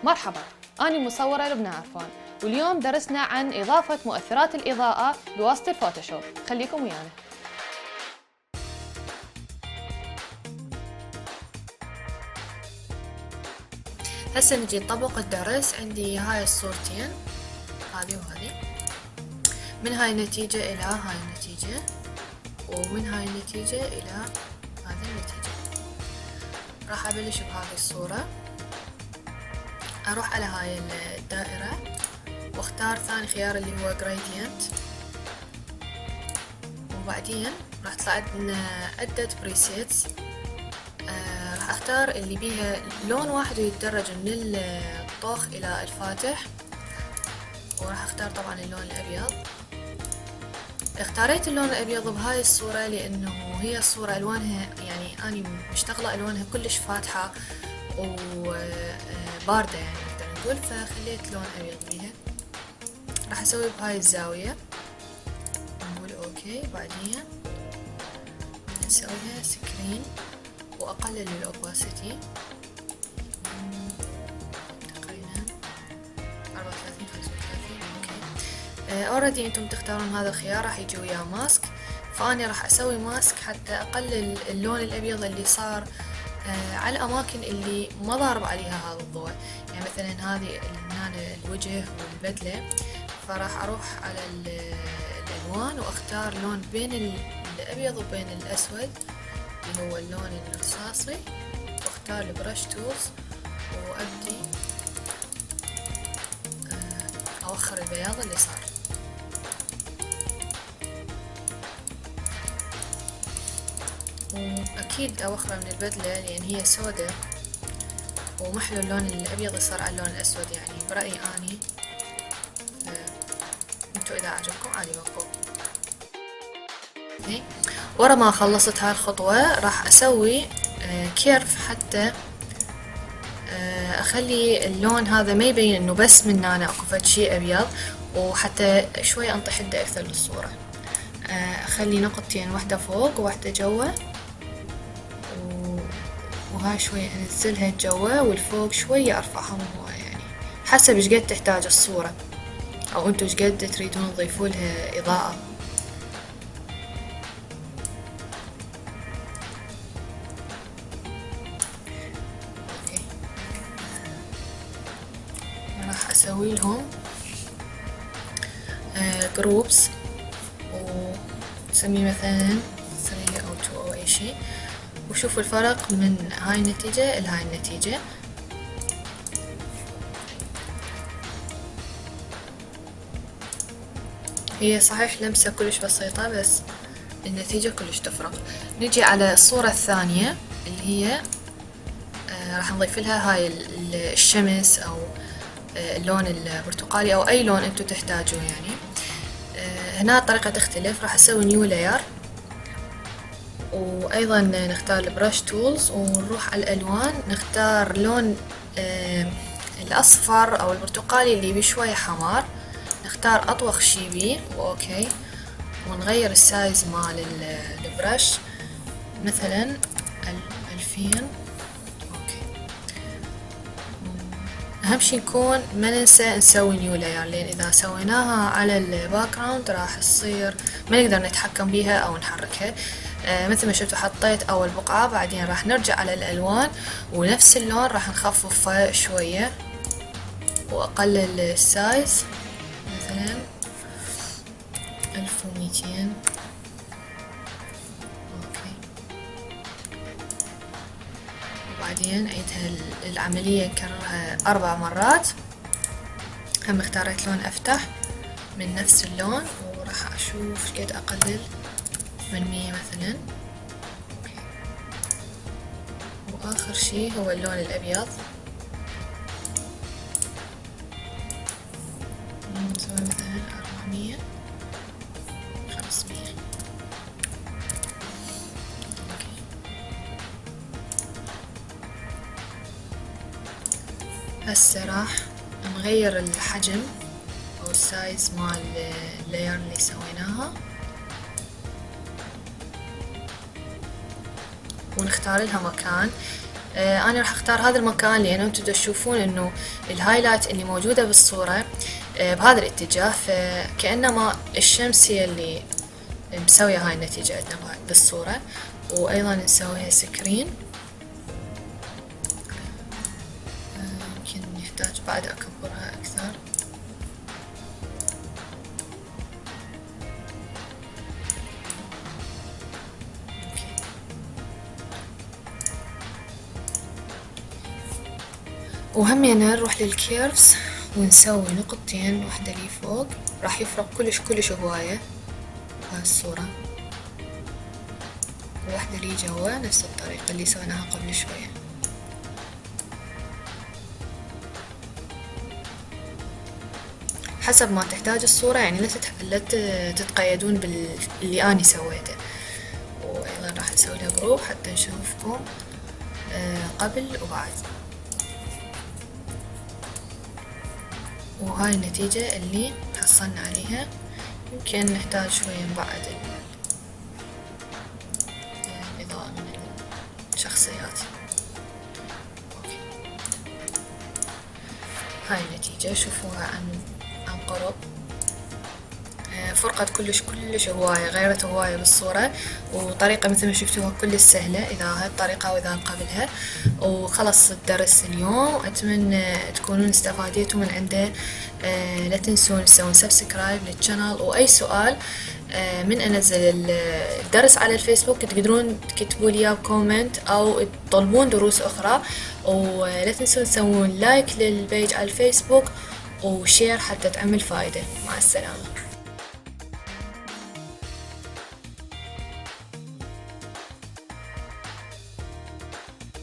مرحبا، أنا مصورة لبنى عرفان، واليوم درسنا عن إضافة مؤثرات الإضاءة بواسطة الفوتوشوب. خليكم ويانا. هسه نجي نطبق الدرس. عندي هاي الصورتين، هذه وهذه، من هاي النتيجة إلى هاي النتيجة، ومن هاي النتيجة إلى هذه النتيجة. راح أبلش بهذه الصورة، أروح على هاي الدائرة واختار ثاني خيار اللي هو gradient، وبعدين راح تطلع عندنا عدة بريسيتس. راح اختار اللي بيها لون واحد ويتدرج من الطوخ الى الفاتح، وراح اختار طبعا اللون الابيض. اختاريت اللون الابيض بهاي الصورة لانه هي الصورة الوانها، يعني اني مشتغلة الوانها كلش فاتحة وباردة يعني نقدر نقول، فخليت لون ابيض بيها. راح اسوي بهاي الزاوية، نقول اوكي. بعدين نسويها سكرين واقلل الاوباسيتي تقريبا 34 35. اوكي اوريدي انتم تختارون هذا الخيار، راح يجي وياه ماسك، فاني راح اسوي ماسك حتى اقلل اللون الابيض اللي صار على الاماكن اللي ما ضارب عليها هذا الضوء. يعني مثلا هذه هنا الوجه والبدله، فراح اروح على الالوان واختار لون بين الابيض وبين الاسود اللي هو اللون الرصاصي، واختار البرش تولز وابدي اوخر البياض اللي صار. واكيد اوخره من البدلة لان هي سودة ومحلو اللون الابيض يصير على اللون الاسود، يعني برأيي اني. انتو اذا عجبكم عادي بقوا. ورا ما خلصت هاي الخطوة راح اسوي كيرف حتى اخلي اللون هذا ما يبين انه بس من هنا اكو فد شي ابيض، وحتى شوي انطي حدة اكثر للصورة. اخلي نقطتين، واحدة فوق وواحدة جوا، وهاي شوي انزلها جوا، والفوق شوية ارفعها من هو، يعني حسب ايش قد تحتاج الصورة او انتو ايش قد تريدون تضيفوا لها اضاءة. راح اسوي لهم جروبس ونسميه مثلا 3 او 2 او اي شي، وشوفوا الفرق من هاي النتيجة الى هاي النتيجة. هي صحيح لمسة كلش بسيطة بس النتيجة كلش تفرق. نجي على الصورة الثانية اللي هي راح نضيف لها هاي الشمس او اللون البرتقالي او اي لون انتو تحتاجوه يعني. هنا الطريقة تختلف، راح اسوي نيو لاير، وايضا نختار البرش تولز ونروح على الالوان، نختار لون الاصفر او البرتقالي اللي بيه شوية حمار، نختار اطوخ شي بيه واوكي، ونغير السايز مال البرش مثلا 2000. اهم شي نكون ما ننسى نسوي نيو لاير، لان اذا سويناها على الباك جراوند راح تصير ما نقدر نتحكم بيها او نحركها. مثل ما شفتوا حطيت اول بقعة، بعدين راح نرجع على الالوان ونفس اللون راح نخففه شوية واقلل السايز مثلا 1200. وبعدين أعيد العملية نكررها 4 مرات. هم اختاريت لون أفتح من نفس اللون، وراح أشوف قد أقلل من 100 مثلا. وآخر شي هو اللون الأبيض، نسوي مثلا 400 500. هسه راح نغير الحجم او السايز مال اللاير اللي سويناها، ونختار لها مكان. أنا راح أختار هذا المكان لأنه أنتم تشوفون إنه الهايلايت اللي موجودة بالصورة بهذا الاتجاه، فكأنما الشمس هي اللي مسوية هاي النتيجة عندنا بالصورة. وأيضا نسويها سكرين، يمكن نحتاج بعد أكبرها أكثر. وهمينا نروح للكيرفز ونسوي نقطتين، واحدة لي فوق راح يفرق كلش هواية هاي الصورة، وواحدة لي جوا نفس الطريقة اللي سويناها قبل شوية. حسب ما تحتاج الصورة، يعني لا تتقيدون باللي أنا سويته. وأيضا راح نسوي لها جروب حتى نشوفكم قبل وبعد. وهاي النتيجة اللي حصلنا عليها. يمكن نحتاج شوية بعد الإضاءة من الشخصيات. أوكي. هاي النتيجة شوفوها عن قرب، فرقت كلش هواية، غيرت هواية بالصورة، وطريقة مثل ما شفتوها كلش سهلة، إذا هاي الطريقة وإذا قبلها. وخلص الدرس اليوم، أتمنى تكونون استفاديتوا من عنده. لا تنسون تسوون سبسكرايب للقناة، وأي سؤال من أنزل الدرس على الفيسبوك تقدرون تكتبوا لي إياه بكومنت أو تطلبون دروس أخرى. ولا تنسون تسوون لايك للبيج على الفيسبوك وشير حتى تعمل فايدة. مع السلامة.